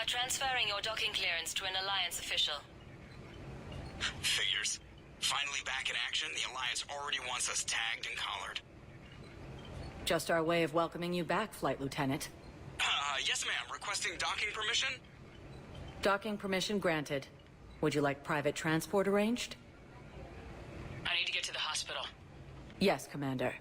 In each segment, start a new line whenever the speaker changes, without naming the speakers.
Transferring your docking clearance to an Alliance official.
Figures. Finally back in action, the Alliance already wants us tagged and collared.
Just our way of welcoming you back, Flight Lieutenant.
Yes ma'am. Requesting docking permission?
Docking permission granted. Would you like private transport arranged?
I need to get to the hospital.
Yes, Commander.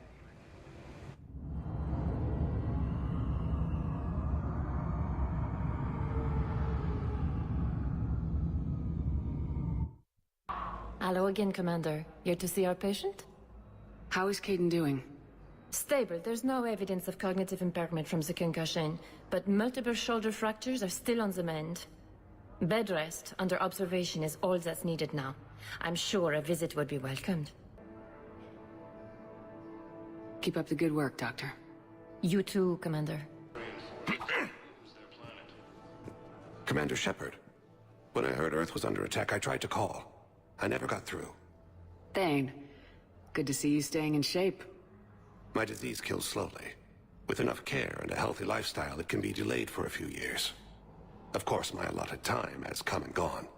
Hello again, Commander. Here to see our patient?
How is Kaidan doing?
Stable. There's no evidence of cognitive impairment from the concussion, but multiple shoulder fractures are still on the mend. Bed rest under observation is all that's needed now. I'm sure a visit would be welcomed.
Keep up the good work, Doctor.
You too, Commander.
Commander Shepard. When I heard Earth was under attack, I tried to call. I never got through.
Thane, good to see you staying in shape.
My disease kills slowly. With enough care and a healthy lifestyle, it can be delayed for a few years. Of course, my allotted time has come and gone.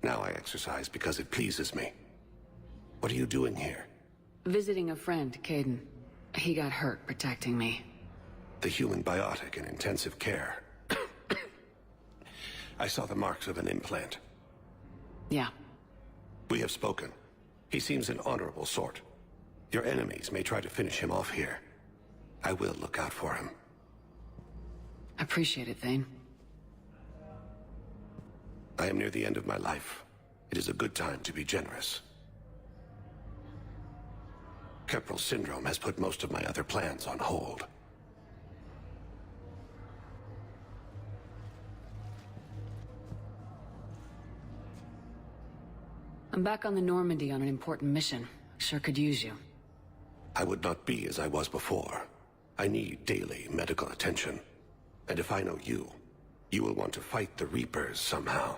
Now I exercise because it pleases me. What are you doing here?
Visiting a friend, Kaidan. He got hurt protecting me.
The human biotic in intensive care. I saw the marks of an implant.
Yeah.
We have spoken. He seems an honorable sort. Your enemies may try to finish him off here. I will look out for him.
Appreciate it, Thane.
I am near the end of my life. It is a good time to be generous. Kepral syndrome has put most of my other plans on hold.
I'm back on the Normandy on an important mission. Sure could use you.
I would not be as I was before. I need daily medical attention. And if I know you, you will want to fight the Reapers somehow.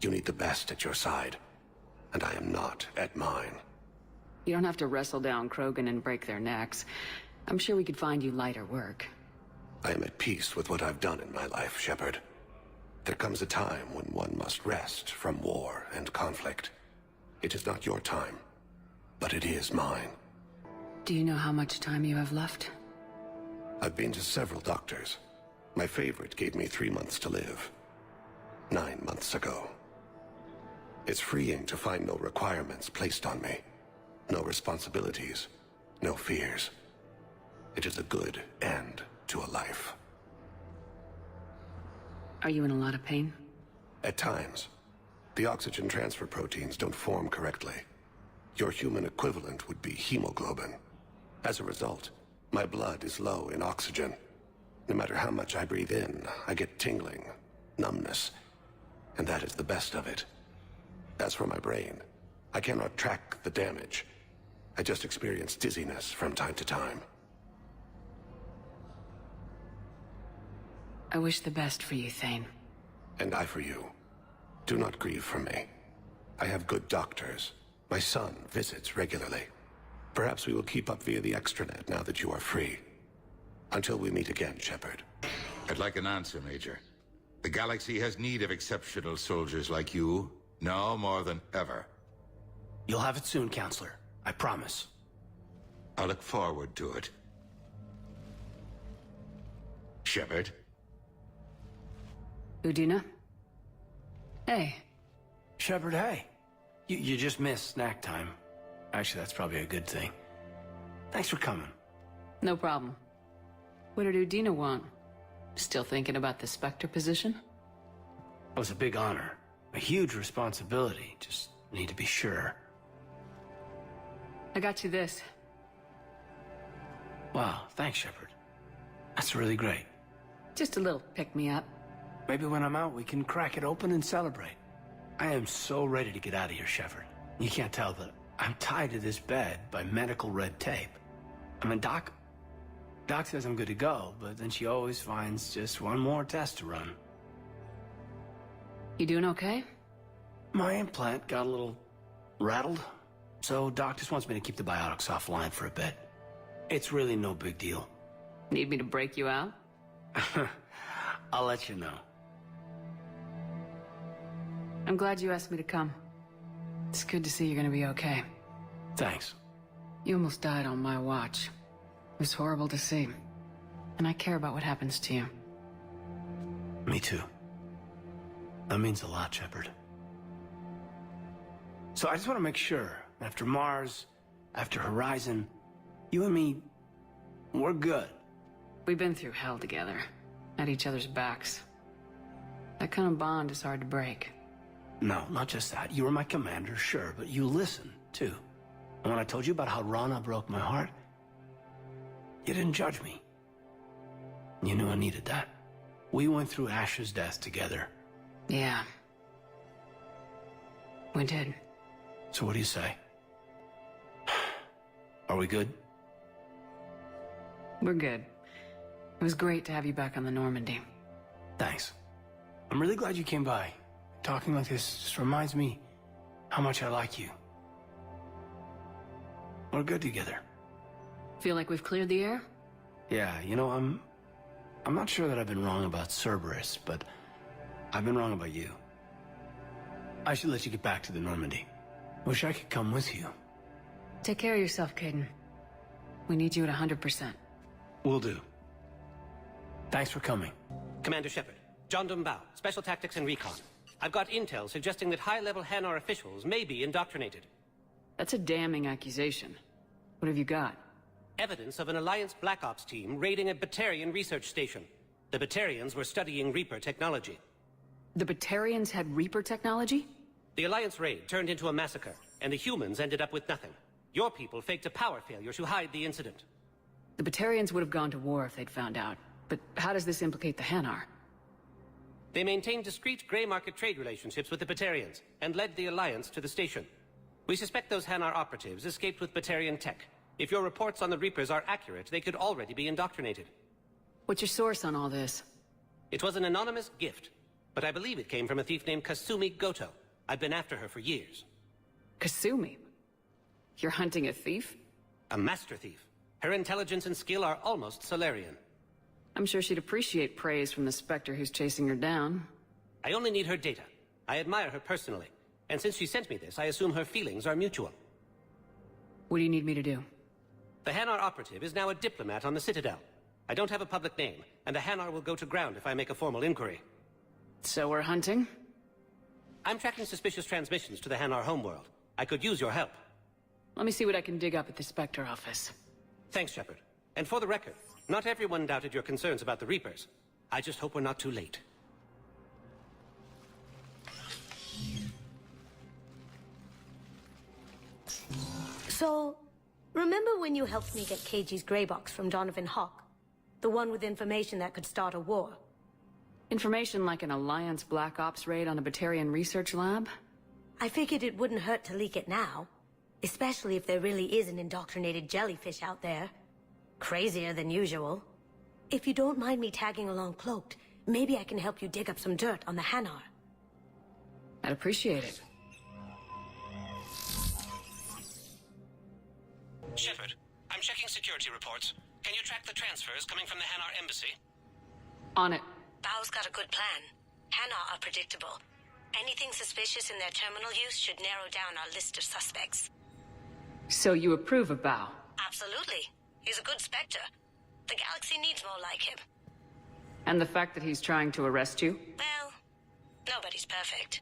You need the best at your side, and I am not at mine.
You don't have to wrestle down Krogan and break their necks. I'm sure we could find you lighter work.
I am at peace with what I've done in my life, Shepard. There comes a time when one must rest from war and conflict. It is not your time, but it is mine.
Do you know how much time you have left?
I've been to several doctors. My favorite gave me 3 months to live. 9 months ago. It's freeing to find no requirements placed on me. No responsibilities. No fears. It is a good end to a life.
Are you in a lot of pain?
At times. The oxygen transfer proteins don't form correctly. Your human equivalent would be hemoglobin. As a result, my blood is low in oxygen. No matter how much I breathe in, I get tingling, numbness, and that is the best of it. As for my brain, I cannot track the damage. I just experience dizziness from time to time.
I wish the best for you, Thane.
And I for you. Do not grieve for me. I have good doctors. My son visits regularly. Perhaps we will keep up via the extranet now that you are free. Until we meet again, Shepard.
I'd like an answer, Major. The galaxy has need of exceptional soldiers like you, now more than ever.
You'll have it soon, Counselor. I promise.
I look forward to it. Shepard?
Udina? Hey.
Shepard, hey. You just missed snack time. Actually, that's probably a good thing. Thanks for coming.
No problem. What did Udina want? Still thinking about the Spectre position?
It was a big honor. A huge responsibility. Just need to be sure.
I got you this.
Wow, thanks, Shepard. That's really great.
Just a little pick-me-up.
Maybe when I'm out, we can crack it open and celebrate. I am so ready to get out of here, Shepard. You can't tell that I'm tied to this bed by medical red tape. I mean, Doc says I'm good to go, but then she always finds just one more test to run.
You doing okay?
My implant got a little rattled, so Doc just wants me to keep the biotics offline for a bit. It's really no big deal.
Need me to break you out?
I'll let you know.
I'm glad you asked me to come. It's good to see you're gonna be okay.
Thanks.
You almost died on my watch. It was horrible to see. And I care about what happens to you.
Me too. That means a lot, Shepard. So I just want to make sure, after Mars, after Horizon, you and me, we're good.
We've been through hell together, at each other's backs. That kind of bond is hard to break.
No, not just that. You were my commander, sure, but you listened, too. And when I told you about how Rana broke my heart, you didn't judge me. You knew I needed that. We went through Ash's death together.
Yeah. We did.
So what do you say? Are we good?
We're good. It was great to have you back on the Normandy.
Thanks. I'm really glad you came by. Talking like this just reminds me how much I like you. We're good together.
Feel like we've cleared the air?
Yeah, you know, I'm not sure that I've been wrong about Cerberus, but I've been wrong about you. I should let you get back to the Normandy. Wish I could come with you.
Take care of yourself, Caden. We need you at 100%.
Will do. Thanks for coming.
Commander Shepard, John Dumbao, Special Tactics and Recon. I've got intel suggesting that high-level Hanar officials may be indoctrinated.
That's a damning accusation. What have you got?
Evidence of an Alliance Black Ops team raiding a Batarian research station. The Batarians were studying Reaper technology.
The Batarians had Reaper technology?
The Alliance raid turned into a massacre, and the humans ended up with nothing. Your people faked a power failure to hide the incident.
The Batarians would have gone to war if they'd found out. But how does this implicate the Hanar?
They maintained discreet gray market trade relationships with the Batarians, and led the Alliance to the station. We suspect those Hanar operatives escaped with Batarian tech. If your reports on the Reapers are accurate, they could already be indoctrinated.
What's your source on all this?
It was an anonymous gift, but I believe it came from a thief named Kasumi Goto. I've been after her for years.
Kasumi? You're hunting a thief?
A master thief. Her intelligence and skill are almost Solarian.
I'm sure she'd appreciate praise from the Spectre who's chasing her down.
I only need her data. I admire her personally. And since she sent me this, I assume her feelings are mutual.
What do you need me to do?
The Hanar operative is now a diplomat on the Citadel. I don't have a public name, and the Hanar will go to ground if I make a formal inquiry.
So we're hunting?
I'm tracking suspicious transmissions to the Hanar homeworld. I could use your help.
Let me see what I can dig up at the Spectre office.
Thanks, Shepard. And for the record, not everyone doubted your concerns about the Reapers. I just hope we're not too late.
So, remember when you helped me get KG's grey box from Donovan Hawk? The one with information that could start a war?
Information like an Alliance Black Ops raid on a Batarian research lab?
I figured it wouldn't hurt to leak it now. Especially if there really is an indoctrinated jellyfish out there. Crazier than usual. If you don't mind me tagging along cloaked, maybe I can help you dig up some dirt on the Hanar.
I'd appreciate it.
Shepard, I'm checking security reports. Can you track the transfers coming from the Hanar embassy?
On it.
Bao's got a good plan. Hanar are predictable. Anything suspicious in their terminal use should narrow down our list of suspects.
So you approve of Bao?
Absolutely. He's a good Spectre. The galaxy needs more like him.
And the fact that he's trying to arrest you?
Well, nobody's perfect.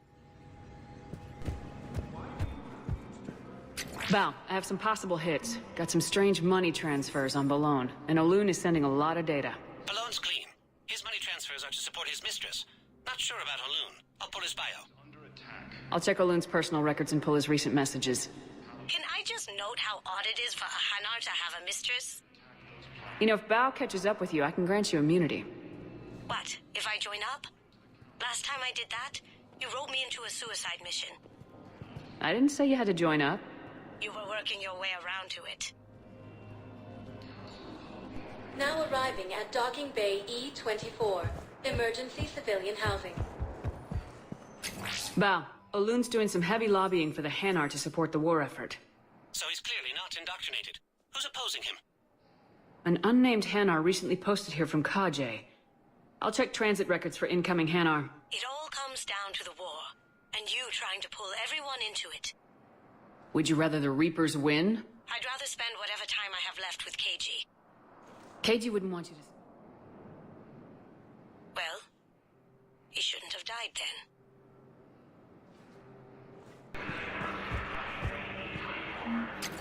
Bao, I have some possible hits. Got some strange money transfers on Balone, and Olun is sending a lot of data.
Balone's clean. His money transfers are to support his mistress. Not sure about Olun. I'll pull his bio.
I'll check Olun's personal records and pull his recent messages.
Can I just note how odd it is for a Hanar to have a mistress?
You know, if Bao catches up with you, I can grant you immunity.
What, if I join up? Last time I did that, you wrote me into a suicide mission.
I didn't say you had to join up.
You were working your way around to it.
Now arriving at Docking Bay E-24. Emergency civilian housing.
Bao, Olun's doing some heavy lobbying for the Hanar to support the war effort.
So he's clearly not indoctrinated. Who's opposing him?
An unnamed Hanar recently posted here from Kajay. I'll check transit records for incoming Hanar.
It all comes down to the war. and you trying to pull everyone into it.
Would you rather the Reapers win?
I'd rather spend whatever time I have left with KG.
KG wouldn't want you to...
Well, he shouldn't have died then.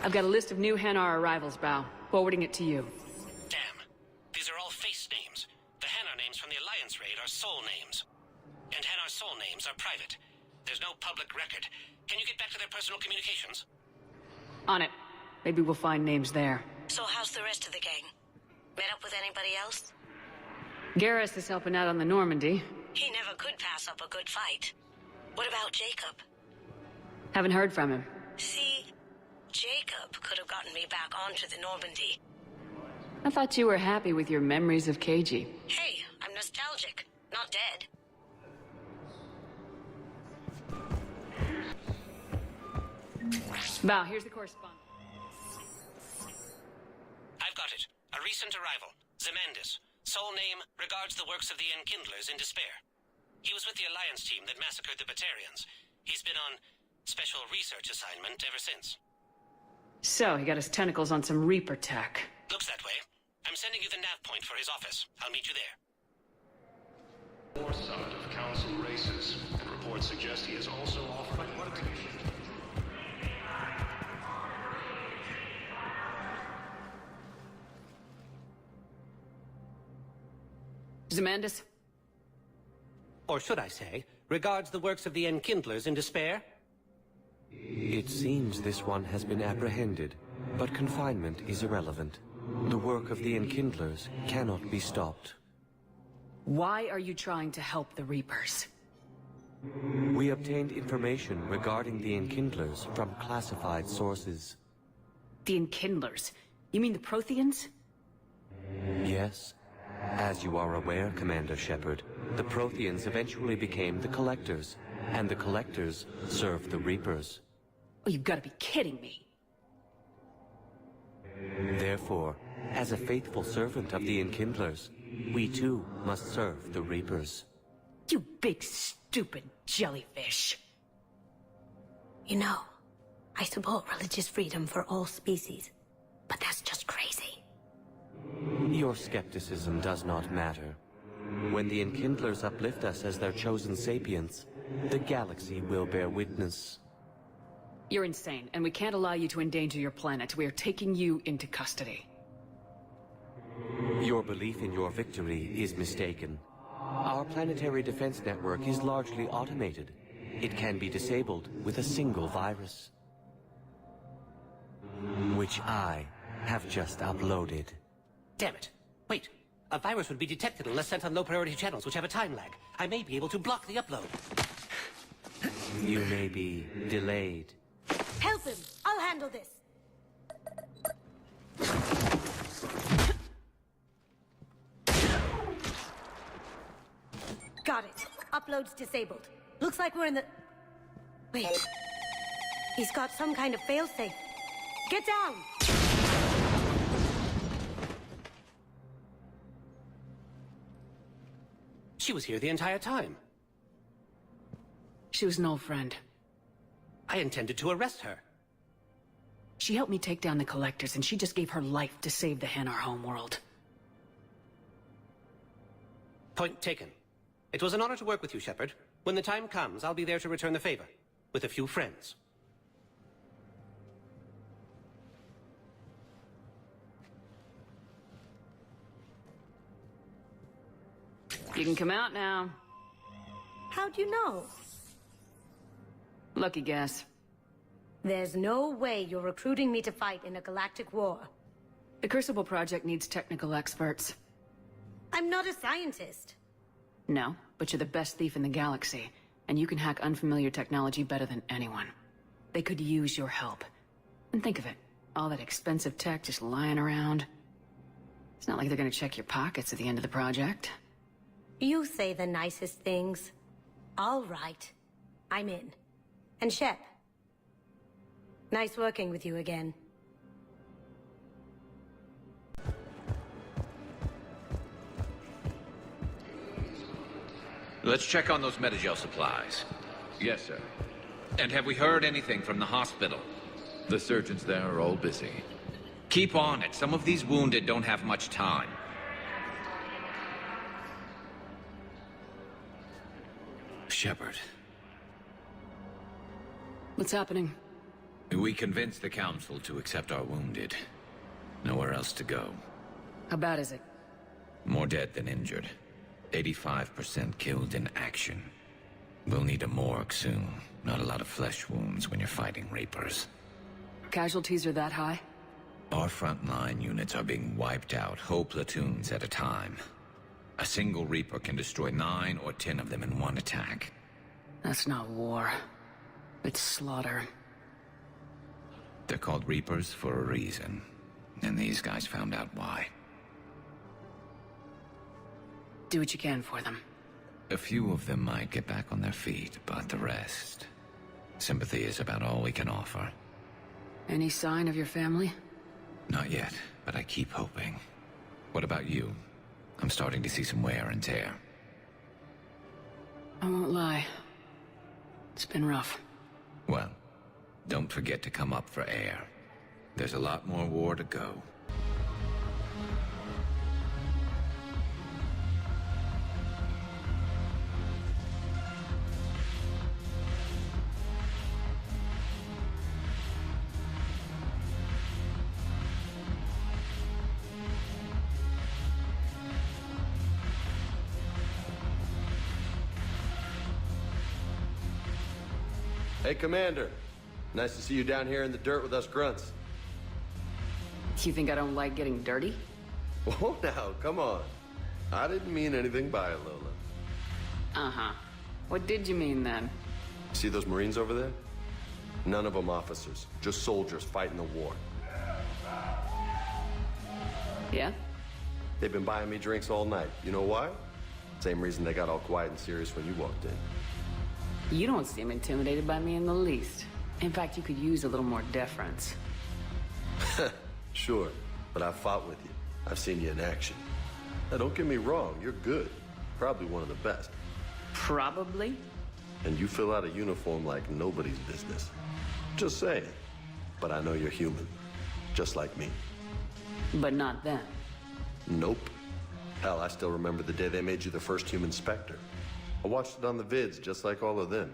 I've got a list of new Hanar arrivals, Bao. Forwarding it to you.
Damn. These are all face names. The Hanar names from the Alliance raid are soul names. And Hanar soul names are private. There's no public record. Can you get back to their personal communications?
On it. Maybe we'll find names there.
So how's the rest of the gang? Met up with anybody else?
Garrus is helping out on the Normandy.
He never could pass up a good fight. What about Jacob?
Haven't heard from him.
See, Jacob could have gotten me back onto the Normandy.
I thought you were happy with your memories of KG.
Hey, I'm nostalgic, not dead.
Bao, here's the correspondence.
I've got it. A recent arrival. Zemandis. Soul name regards the works of the Enkindlers in despair. He was with the Alliance team that massacred the Batarians. He's been on special research assignment ever since.
So, he got his tentacles on some Reaper tech.
Looks that way. I'm sending you the nav point for his office. I'll meet you there.
More summit of Council races. Reports suggest he is also offering what condition?
Zemandis?
Or should I say, regards the works of the Enkindlers in despair?
It seems this one has been apprehended, but confinement is irrelevant. The work of the Enkindlers cannot be stopped.
Why are you trying to help the Reapers?
We obtained information regarding the Enkindlers from classified sources.
The Enkindlers? You mean the Protheans?
Yes. As you are aware, Commander Shepard, the Protheans eventually became the Collectors, and the Collectors served the Reapers.
Oh, you've got to be kidding me.
Therefore, as a faithful servant of the Enkindlers, we too must serve the Reapers.
You big stupid jellyfish.
You know, I support religious freedom for all species, but that's just crazy.
Your skepticism does not matter. When the Enkindlers uplift us as their chosen sapients, the galaxy will bear witness.
You're insane, and we can't allow you to endanger your planet. We are taking you into custody.
Your belief in your victory is mistaken. Our planetary defense network is largely automated. It can be disabled with a single virus, which I have just uploaded.
Damn it. Wait. A virus would be detected unless sent on low-priority channels, which have a time lag. I may be able to block the upload.
You may be delayed.
Help him! I'll handle this! Got it. Upload's disabled. Looks like we're in the... Wait. He's got some kind of failsafe. Get down!
She was here the entire time.
She was an old friend.
I intended to arrest her.
She helped me take down the Collectors, and she just gave her life to save the Hanar homeworld.
Point taken. It was an honor to work with you, Shepard. When the time comes, I'll be there to return the favor. With a few friends.
You can come out now.
How'd you know?
Lucky guess.
There's no way you're recruiting me to fight in a galactic war.
The Crucible Project needs technical experts.
I'm not a scientist.
No, but you're the best thief in the galaxy, and you can hack unfamiliar technology better than anyone. They could use your help. And think of it, all that expensive tech just lying around. It's not like they're gonna check your pockets at the end of the project.
You say the nicest things. All right. I'm in. And Shep. Nice working with you again.
Let's check on those Metagel supplies. Yes, sir. And have we heard anything from the hospital? The surgeons there are all busy. Keep on it. Some of these wounded don't have much time. Shepard.
What's happening?
We convinced the Council to accept our wounded. Nowhere else to go.
How bad is it?
More dead than injured. 85% killed in action. We'll need a morgue soon. Not a lot of flesh wounds when you're fighting Reapers.
Casualties are that high?
Our frontline units are being wiped out, whole platoons at a time. A single Reaper can destroy 9 or 10 of them in one attack.
That's not war. It's slaughter.
They're called Reapers for a reason. And these guys found out why.
Do what you can for them.
A few of them might get back on their feet, but the rest... Sympathy is about all we can offer.
Any sign of your family?
Not yet, but I keep hoping. What about you? I'm starting to see some wear and tear.
I won't lie. It's been rough.
Well, don't forget to come up for air. There's a lot more war to go.
Hey, Commander. Nice to see you down here in the dirt with us grunts.
You think I don't like getting dirty?
Oh, now, come on. I didn't mean anything by it, Lola.
Uh-huh. What did you mean, then?
See those Marines over there? None of them officers, just soldiers fighting the war.
Yeah?
They've been buying me drinks all night. You know why? Same reason they got all quiet and serious when you walked in.
You don't seem intimidated by me in the least. In fact, you could use a little more deference.
Sure, but I've fought with you. I've seen you in action. Now, don't get me wrong, you're good. Probably one of the best.
Probably?
And you fill out a uniform like nobody's business. Just saying. But I know you're human. Just like me.
But not them.
Nope. Hell, I still remember the day they made you the first human Spectre. I watched it on the vids, just like all of them.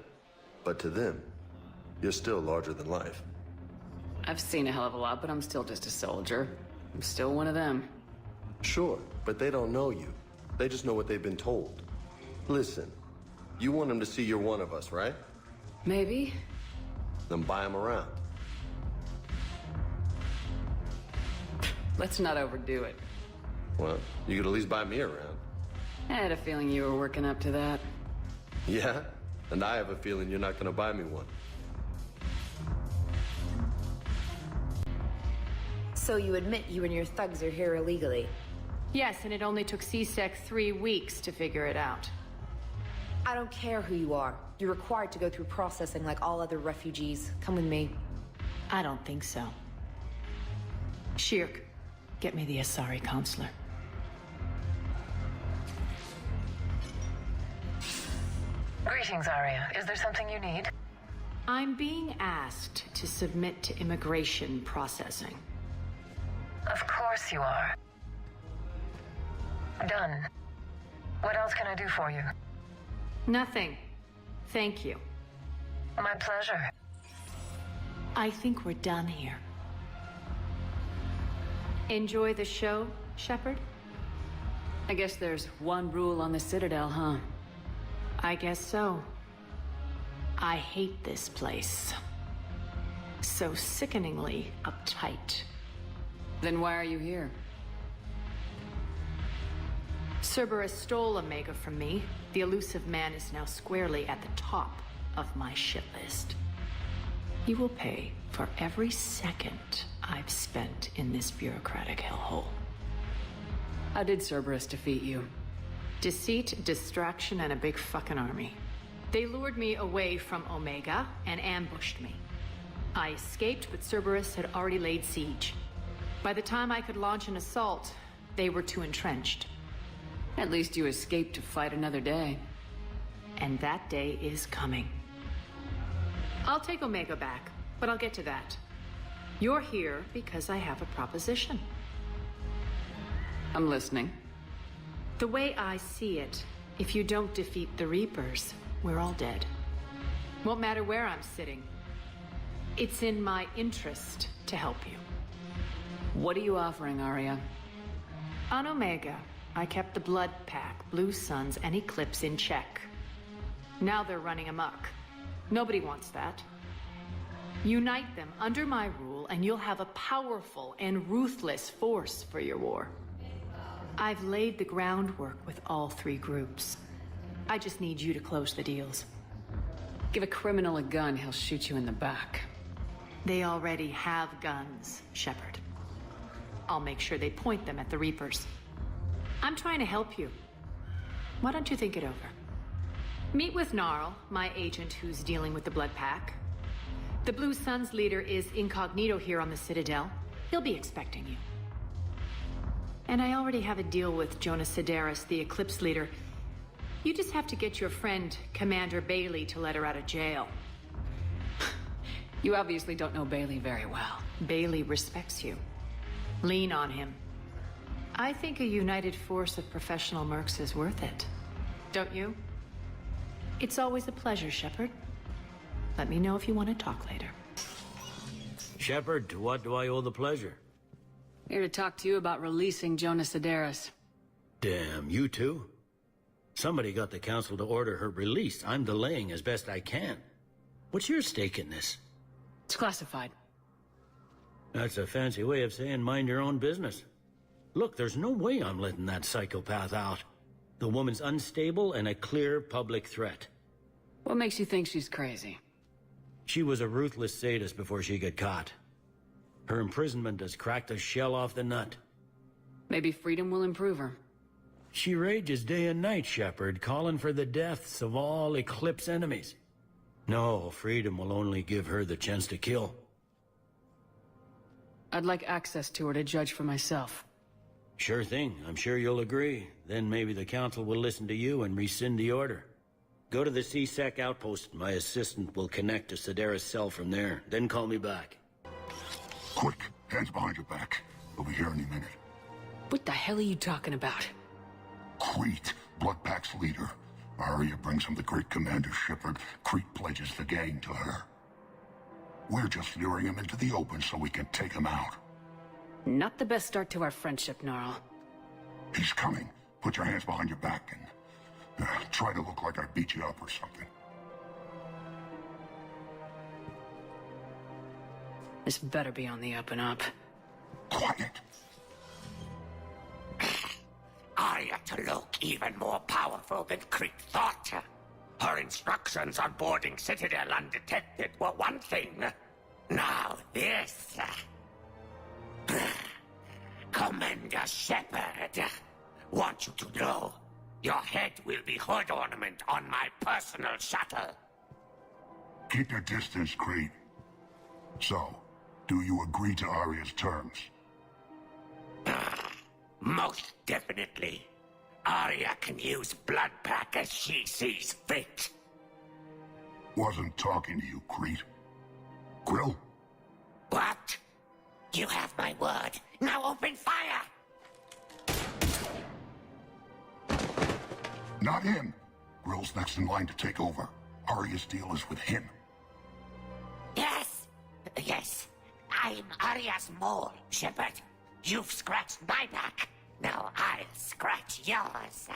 But to them, you're still larger than life.
I've seen a hell of a lot, but I'm still just a soldier. I'm still one of them.
Sure, but they don't know you. They just know what they've been told. Listen, you want them to see you're one of us, right?
Maybe.
Then buy them around.
Let's not overdo it.
Well, you could at least buy me around.
I had a feeling you were working up to that.
Yeah? And I have a feeling you're not gonna buy me one.
So you admit you and your thugs are here illegally?
Yes, and it only took CSEC 3 weeks to figure it out.
I don't care who you are. You're required to go through processing like all other refugees. Come with me.
I don't think so. Shirk, get me the Asari counselor.
Greetings, Arya. Is there something you need?
I'm being asked to submit to immigration processing.
Of course you are. Done. What else can I do for you?
Nothing. Thank you.
My pleasure.
I think we're done here. Enjoy the show, Shepard?
I guess there's one rule on the Citadel, huh?
I guess so. I hate this place. So sickeningly uptight.
Then why are you here?
Cerberus stole Omega from me. The elusive man is now squarely at the top of my shit list. He will pay for every second I've spent in this bureaucratic hellhole.
How did Cerberus defeat you?
Deceit, distraction, and a big fucking army. They lured me away from Omega and ambushed me. I escaped, but Cerberus had already laid siege. By the time I could launch an assault, they were too entrenched.
At least you escaped to fight another day.
And that day is coming.
I'll take Omega back, but I'll get to that. You're here because I have a proposition. I'm listening. The way I see it, if you don't defeat the Reapers, we're all dead. Won't matter where I'm sitting. It's in my interest to help you. What are you offering, Arya? On Omega, I kept the Blood Pack, Blue Suns, and Eclipse in check. Now they're running amok. Nobody wants that. Unite them under my rule, and you'll have a powerful and ruthless force for your war. I've laid the groundwork with all three groups. I just need you to close the deals. Give a criminal a gun, he'll shoot you in the back. They already have guns, Shepard. I'll make sure they point them at the Reapers. I'm trying to help you. Why don't you think it over? Meet with Gnarl, my agent who's dealing with the Blood Pack. The Blue Suns leader is incognito here on the Citadel. He'll be expecting you. And I already have a deal with Jonas Sidaris, the Eclipse leader. You just have to get your friend, Commander Bailey, to let her out of jail. You obviously don't know Bailey very well. Bailey respects you. Lean on him. I think a united force of professional mercs is worth it. Don't you? It's always a pleasure, Shepard. Let me know if you want to talk later.
Shepard, to what do I owe the pleasure?
Here to talk to you about releasing Jonas Sidaris.
Damn, you too? Somebody got the Council to order her release. I'm delaying as best I can. What's your stake in this?
It's classified.
That's a fancy way of saying mind your own business. Look, there's no way I'm letting that psychopath out. The woman's unstable and a clear public threat.
What makes you think she's crazy?
She was a ruthless sadist before she got caught. Her imprisonment has cracked the shell off the nut.
Maybe freedom will improve her.
She rages day and night, Shepard, calling for the deaths of all Eclipse enemies. No, freedom will only give her the chance to kill.
I'd like access to her to judge for myself.
Sure thing. I'm sure you'll agree. Then maybe the Council will listen to you and rescind the order. Go to the C-Sec outpost. My assistant will connect to Sidaris' cell from there. Then call me back.
Quick, hands behind your back. We'll be here any minute.
What the hell are you talking about?
Crete, Bloodpack's leader. Arya brings him the great Commander Shepard. Crete pledges the gang to her. We're just luring him into the open so we can take him out.
Not the best start to our friendship, Gnarl.
He's coming. Put your hands behind your back and try to look like I beat you up or something.
This better be on the up and up.
Quiet.
Arya to look even more powerful than Crete thought. Her instructions on boarding Citadel undetected were one thing. Now this. Commander Shepard, want you to know, your head will be hood ornament on my personal shuttle.
Keep your distance, Crete. So, do you agree to Arya's terms?
Most definitely. Arya can use Bloodpack as she sees fit.
Wasn't talking to you, Crete. Grill?
What? You have my word. Now open fire!
Not him. Grill's next in line to take over. Arya's deal is with him.
Yes. Yes. I'm Arya's mole, Shepard. You've scratched my back. Now I'll scratch yours.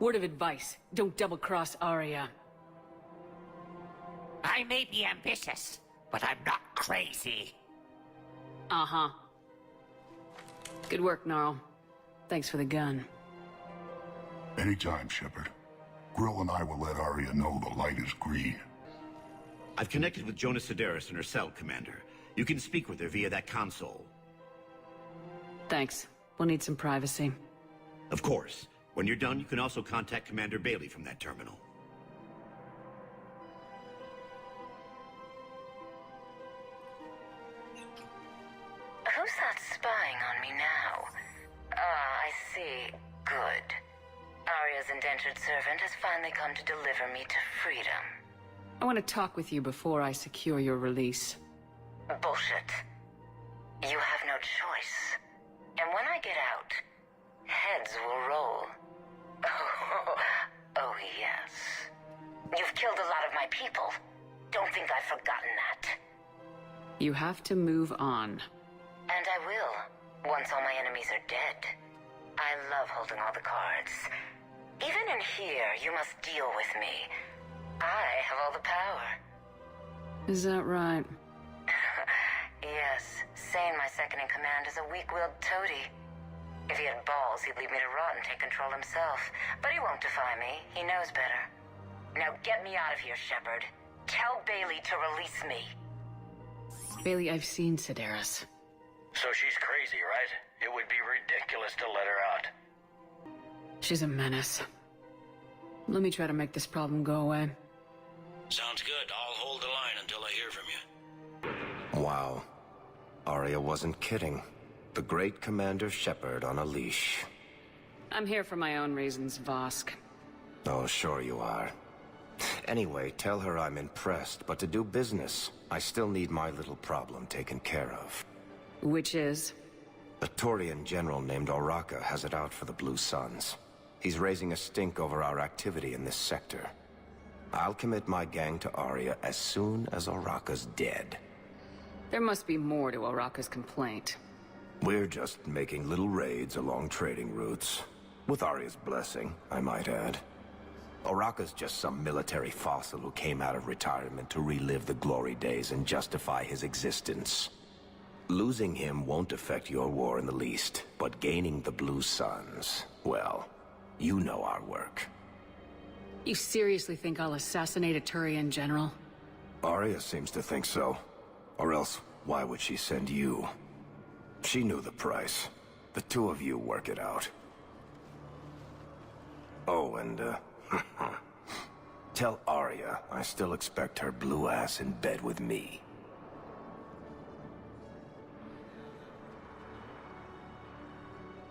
Word of advice, don't double-cross Arya.
I may be ambitious, but I'm not crazy.
Uh-huh. Good work, Gnarl. Thanks for the gun.
Anytime, Shepard. Grill and I will let Arya know the light is green.
I've connected with Jonas Sidaris in her cell, Commander. You can speak with her via that console.
Thanks. We'll need some privacy.
Of course. When you're done, you can also contact Commander Bailey from that terminal.
Who's that spying on me now? Ah, I see. Good. Arya's indentured servant has finally come to deliver me to freedom.
I want to talk with you before I secure your release.
Bullshit. You have no choice. And when I get out, heads will roll. Oh, yes. You've killed a lot of my people. Don't think I've forgotten that.
You have to move on.
And I will, once all my enemies are dead. I love holding all the cards. Even in here, you must deal with me. I have all the power.
Is that right?
Yes, Sane, my second-in-command, is a weak-willed toady. If he had balls, he'd leave me to rot and take control himself. But he won't defy me. He knows better. Now get me out of here, Shepard. Tell Bailey to release me.
Bailey, I've seen Sedaris.
So she's crazy, right? It would be ridiculous to let her out.
She's a menace. Let me try to make this problem go away.
Sounds good. I'll hold the line until I hear from you.
Wow. Arya wasn't kidding. The great Commander Shepard on a leash.
I'm here for my own reasons, Vosk.
Oh, sure you are. Anyway, tell her I'm impressed, but to do business, I still need my little problem taken care of.
Which is?
A Turian general named Oraka has it out for the Blue Suns. He's raising a stink over our activity in this sector. I'll commit my gang to Arya as soon as Oraka's dead.
There must be more to Oraka's complaint.
We're just making little raids along trading routes. With Arya's blessing, I might add. Oraka's just some military fossil who came out of retirement to relive the glory days and justify his existence. Losing him won't affect your war in the least, but gaining the Blue Suns, well, you know our work.
You seriously think I'll assassinate a Turian general?
Arya seems to think so. Or else, why would she send you? She knew the price. The two of you work it out. Oh, and, tell Arya I still expect her blue ass in bed with me.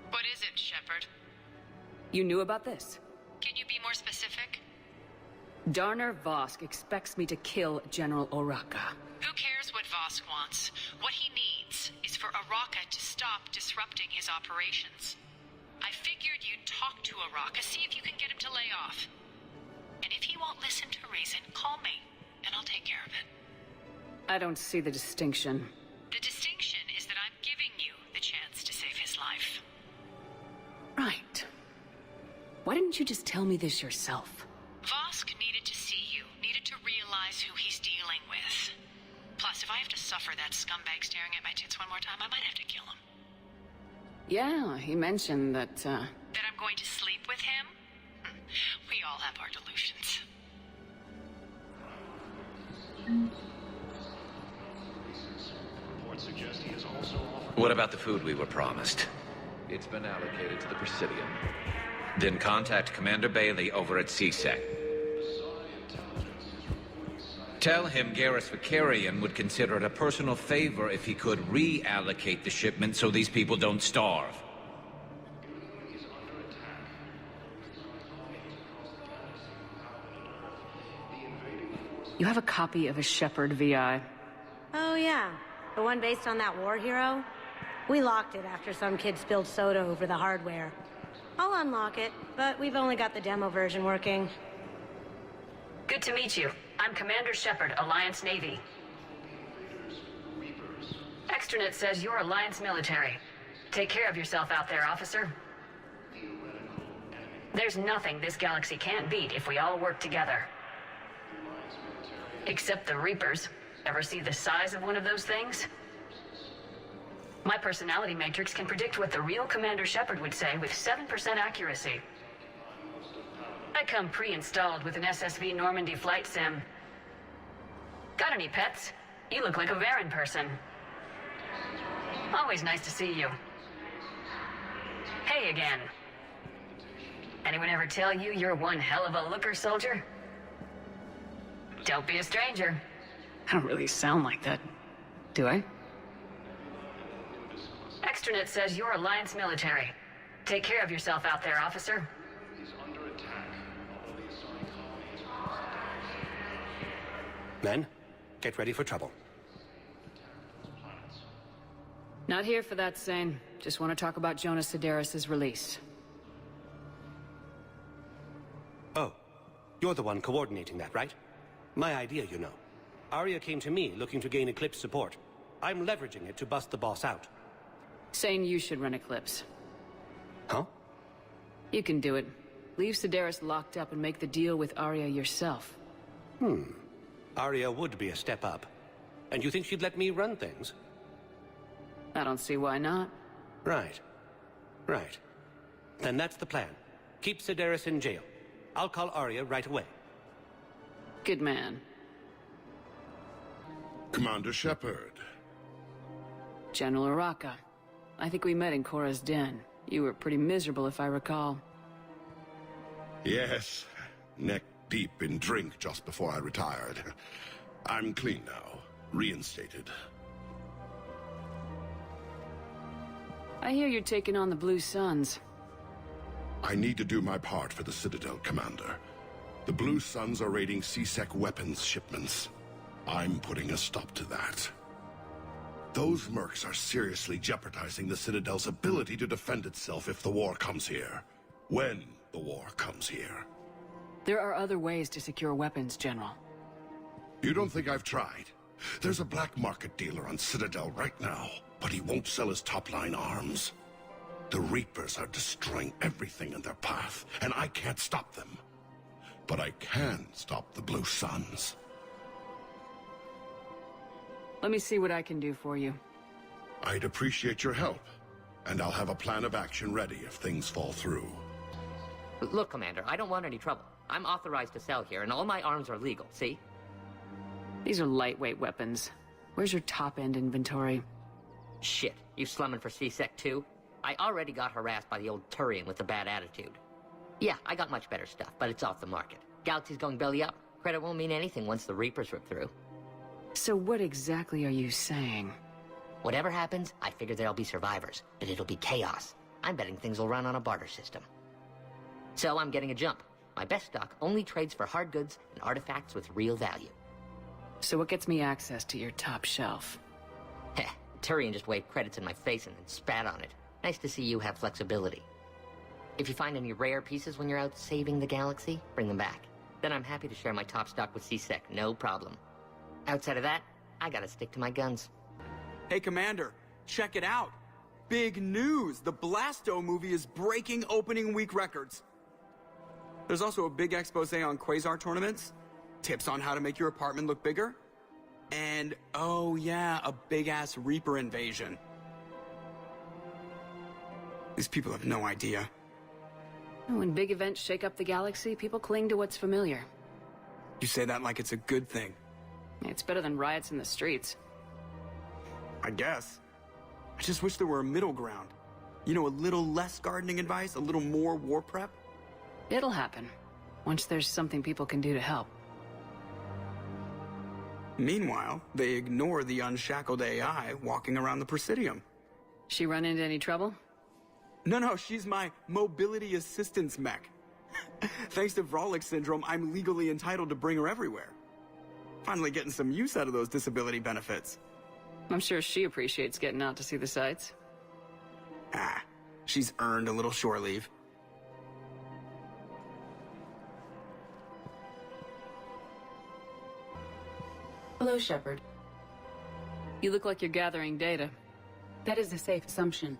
What is it, Shepard?
You knew about this?
Can you be more specific?
Darner Vosk expects me to kill General Oraka.
Who cares what Vosk wants? What he needs is for Oraka to stop disrupting his operations. I figured you'd talk to Oraka, see if you can get him to lay off. And if he won't listen to reason, call me, and I'll take care of it.
I don't see the distinction.
The distinction is that I'm giving you the chance to save his life.
Right. Why didn't you just tell me this yourself?
Vosk needed to see you, needed to realize who he's dealing with. Plus, if I have to suffer that scumbag staring at my tits one more time, I might have to kill him.
Yeah, he mentioned that,
That I'm going to sleep with him? We all have our delusions.
Reports suggest he is also offered...
What about the food we were promised? It's been allocated to the Presidium. Then contact Commander Bailey over at CSEC. Tell him Garrus Vakarian would consider it a personal favor if he could reallocate the shipment so these people don't starve.
you have a copy of a Shepard VI.
Oh yeah, the one based on that war hero? We locked it after some kid spilled soda over the hardware. I'll unlock it, but we've only got the demo version working.
Good to meet you. I'm Commander Shepard, Alliance Navy. Extranet says you're Alliance military. Take care of yourself out there, officer. There's nothing this galaxy can't beat if we all work together. Except the Reapers. Ever see the size of one of those things? My personality matrix can predict what the real Commander Shepard would say with 7% accuracy. I come pre-installed with an SSV Normandy flight sim. Got any pets? You look like a Varen person. Always nice to see you. Hey again. Anyone ever tell you you're one hell of a looker, soldier? Don't be a stranger.
I don't really sound like that, do I?
Extranet says you're Alliance military. Take care of yourself out there, officer.
Men, get ready for trouble.
Not here for that, Sane. Just want to talk about Jonas Sedaris' release.
Oh, you're the one coordinating that, right? My idea, you know. Arya came to me looking to gain Eclipse support. I'm leveraging it to bust the boss out.
Sane, you should run Eclipse.
Huh?
You can do it. Leave Sedaris locked up and make the deal with Arya yourself.
Arya would be a step up. And you think she'd let me run things?
I don't see why not.
Right. Right. Then that's the plan. Keep Sedaris in jail. I'll call Arya right away.
Good man.
Commander Shepard.
General Araka. I think we met in Korra's den. You were pretty miserable, if I recall.
Yes. Neck deep in drink just before I retired. I'm clean now. Reinstated.
I hear you're taking on the Blue Suns.
I need to do my part for the Citadel, Commander. The Blue Suns are raiding C-Sec weapons shipments. I'm putting a stop to that. Those mercs are seriously jeopardizing the Citadel's ability to defend itself if the war comes here. When the war comes here.
There are other ways to secure weapons, General.
You don't think I've tried? There's a black market dealer on Citadel right now, but he won't sell his top-line arms. The Reapers are destroying everything in their path, and I can't stop them. But I can stop the Blue Suns.
Let me see what I can do for you.
I'd appreciate your help, and I'll have a plan of action ready if things fall through.
Look, Commander, I don't want any trouble. I'm authorized to sell here, and all my arms are legal, see?
These are lightweight weapons. Where's your top-end inventory?
Shit, you slumming for C-Sec too? I already got harassed by the old Turian with the bad attitude. Yeah, I got much better stuff, but it's off the market. Galaxy's going belly up. Credit won't mean anything once the Reapers rip through.
So what exactly are you saying?
Whatever happens, I figure there'll be survivors, but it'll be chaos. I'm betting things will run on a barter system. So I'm getting a jump. My best stock only trades for hard goods and artifacts with real value.
So what gets me access to your top shelf?
Heh, Turian just waved credits in my face and then spat on it. Nice to see you have flexibility. If you find any rare pieces when you're out saving the galaxy, bring them back. Then I'm happy to share my top stock with C-Sec, no problem. Outside of that, I gotta stick to my guns.
Hey, Commander, check it out. Big news! The Blasto movie is breaking opening week records. There's also a big expose on Quasar tournaments, tips on how to make your apartment look bigger, and, oh yeah, a big-ass Reaper invasion. These people have no idea.
When big events shake up the galaxy, people cling to what's familiar.
You say that like it's a good thing.
It's better than riots in the streets.
I guess. I just wish there were a middle ground. You know, a little less gardening advice, a little more war prep.
It'll happen, once there's something people can do to help.
Meanwhile, they ignore the unshackled AI walking around the Presidium.
She run into any trouble?
No, she's my mobility assistance mech. Thanks to Vralik syndrome, I'm legally entitled to bring her everywhere. Finally getting some use out of those disability benefits.
I'm sure she appreciates getting out to see the sights.
Ah, she's earned a little shore leave.
Hello, Shepard.
You look like you're gathering data.
That is a safe assumption.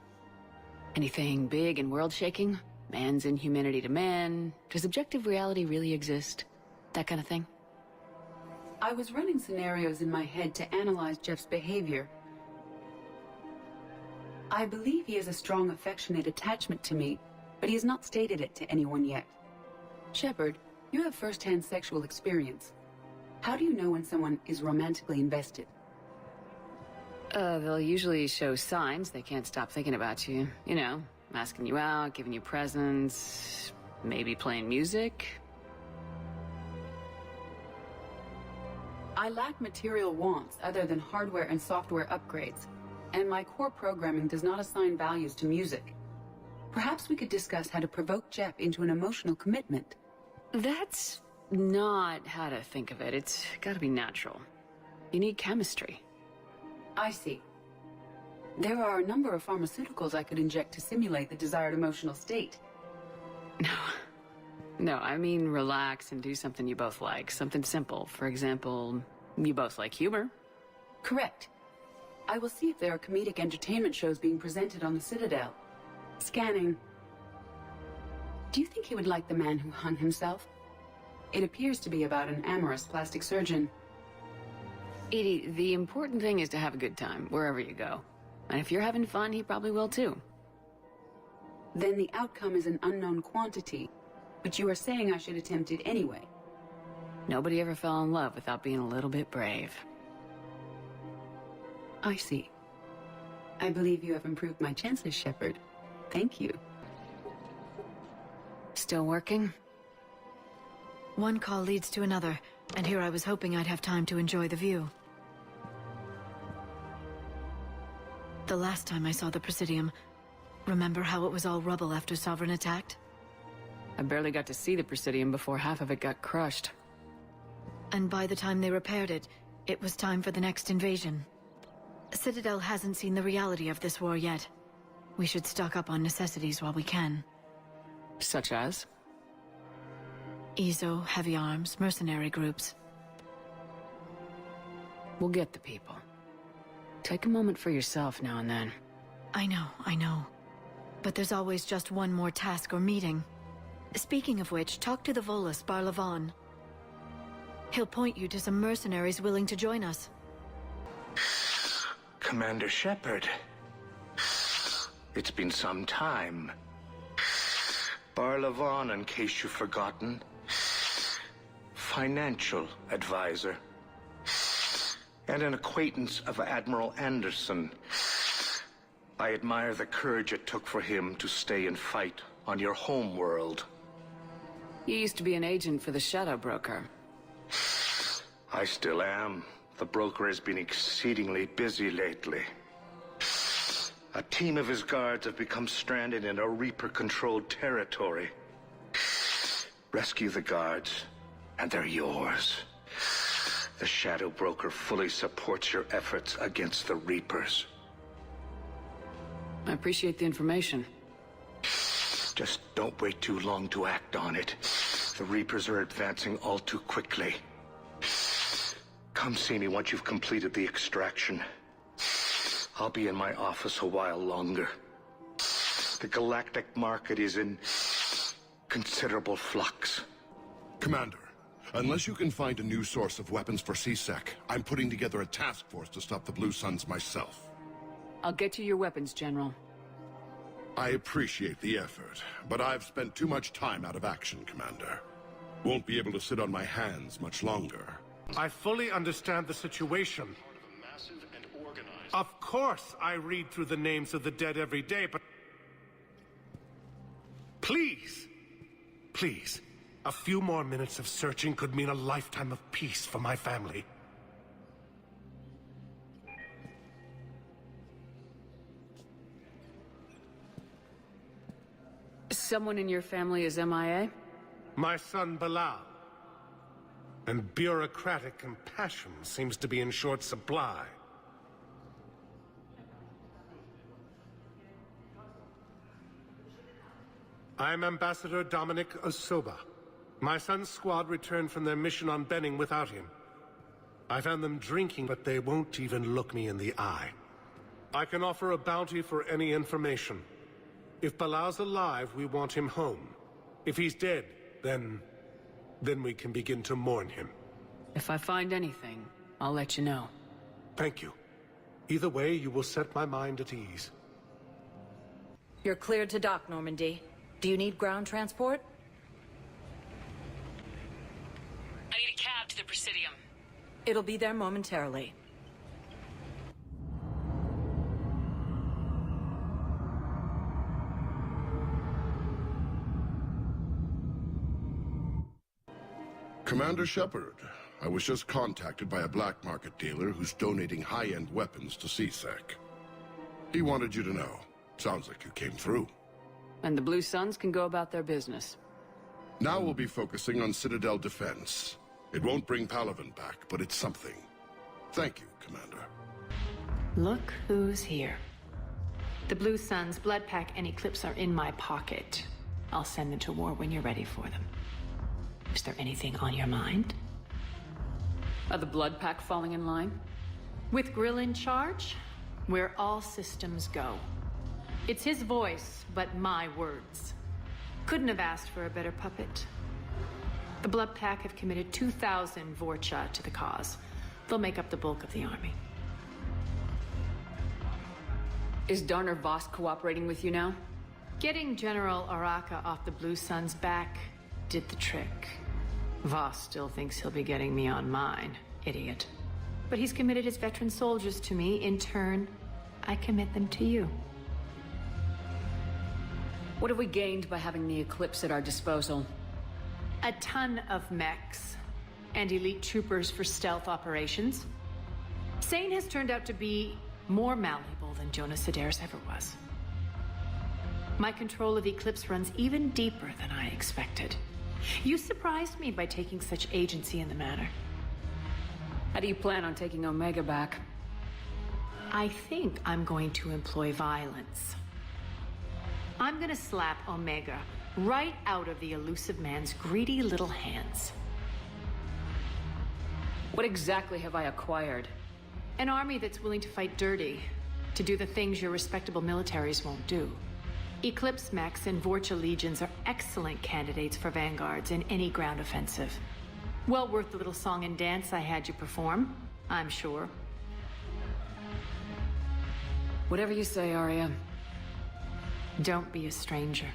Anything big and world-shaking? Man's inhumanity to man? Does objective reality really exist? That kind of thing?
I was running scenarios in my head to analyze Jeff's behavior. I believe he has a strong affectionate attachment to me, but he has not stated it to anyone yet. Shepard, you have first-hand sexual experience. How do you know when someone is romantically invested?
They'll usually show signs they can't stop thinking about you. You know, asking you out, giving you presents, maybe playing music.
I lack material wants other than hardware and software upgrades, and my core programming does not assign values to music. Perhaps we could discuss how to provoke Jeff into an emotional commitment.
That's not how to think of it. It's gotta be natural. You need chemistry.
I see. There are a number of pharmaceuticals I could inject to simulate the desired emotional state.
No, I mean relax and do something you both like. Something simple. For example, you both like humor.
Correct. I will see if there are comedic entertainment shows being presented on the Citadel. Scanning. Do you think he would like The Man Who Hung Himself? It appears to be about an amorous plastic surgeon.
Edie, the important thing is to have a good time, wherever you go. And if you're having fun, he probably will too.
Then the outcome is an unknown quantity, but you are saying I should attempt it anyway.
Nobody ever fell in love without being a little bit brave.
I see. I believe you have improved my chances, Shepard. Thank you.
Still working?
One call leads to another, and here I was hoping I'd have time to enjoy the view. The last time I saw the Presidium, remember how it was all rubble after Sovereign attacked?
I barely got to see the Presidium before half of it got crushed.
And by the time they repaired it, it was time for the next invasion. Citadel hasn't seen the reality of this war yet. We should stock up on necessities while we can.
Such as?
EZO, heavy arms, mercenary groups.
We'll get the people. Take a moment for yourself now and then.
I know. But there's always just one more task or meeting. Speaking of which, talk to the Volus, Barlavan. He'll point you to some mercenaries willing to join us.
Commander Shepard. It's been some time. Barlavan, in case you've forgotten. Financial advisor. And an acquaintance of Admiral Anderson. I admire the courage it took for him to stay and fight on your home world.
You used to be an agent for the Shadow Broker.
I still am. The broker has been exceedingly busy lately. A team of his guards have become stranded in a Reaper-controlled territory. Rescue the guards, and they're yours. The Shadow Broker fully supports your efforts against the Reapers.
I appreciate the information.
Just don't wait too long to act on it. The Reapers are advancing all too quickly. Come see me once you've completed the extraction. I'll be in my office a while longer. The galactic market is in considerable flux.
Commander, unless you can find a new source of weapons for C-Sec, I'm putting together a task force to stop the Blue Suns myself.
I'll get you your weapons, General.
I appreciate the effort, but I've spent too much time out of action, Commander. Won't be able to sit on my hands much longer.
I fully understand the situation. Of course I read through the names of the dead every day, but... Please, a few more minutes of searching could mean a lifetime of peace for my family.
Someone in your family is MIA?
My son, Bilal. And bureaucratic compassion seems to be in short supply. I'm Ambassador Dominic Osoba. My son's squad returned from their mission on Benning without him. I found them drinking, but they won't even look me in the eye. I can offer a bounty for any information. If Bilal's alive, we want him home. If he's dead, then we can begin to mourn him.
If I find anything, I'll let you know.
Thank you. Either way, you will set my mind at ease.
You're cleared to dock, Normandy. Do you need ground transport?
I need a cab to the Presidium.
It'll be there momentarily.
Commander Shepard, I was just contacted by a black market dealer who's donating high-end weapons to C-Sec. He wanted you to know. Sounds like you came through.
And the Blue Suns can go about their business.
Now we'll be focusing on Citadel defense. It won't bring Palaven back, but it's something. Thank you, Commander.
Look who's here. The Blue Suns, Bloodpack, and Eclipse are in my pocket. I'll send them to war when you're ready for them. Is there anything on your mind?
Are the Bloodpack falling in line?
With Grill in charge, where all systems go. It's his voice, but my words. Couldn't have asked for a better puppet. The Bloodpack have committed 2,000 Vorcha to the cause. They'll make up the bulk of the army.
Is Darner Voss cooperating with you now?
Getting General Araka off the Blue Suns' back did the trick. Voss still thinks he'll be getting me on mine. Idiot. But he's committed his veteran soldiers to me. In turn, I commit them to you.
What have we gained by having the Eclipse at our disposal?
A ton of mechs and elite troopers for stealth operations. Sane has turned out to be more malleable than Jonas Sedaris ever was. My control of Eclipse runs even deeper than I expected. You surprised me by taking such agency in the matter.
How do you plan on taking Omega back?
I think I'm going to employ violence. I'm gonna slap Omega right out of the elusive man's greedy little hands.
What exactly have I acquired?
An army that's willing to fight dirty, to do the things your respectable militaries won't do. Eclipse mechs and Vorcha legions are excellent candidates for vanguards in any ground offensive. Well worth the little song and dance I had you perform, I'm sure.
Whatever you say, Arya.
Don't be a stranger.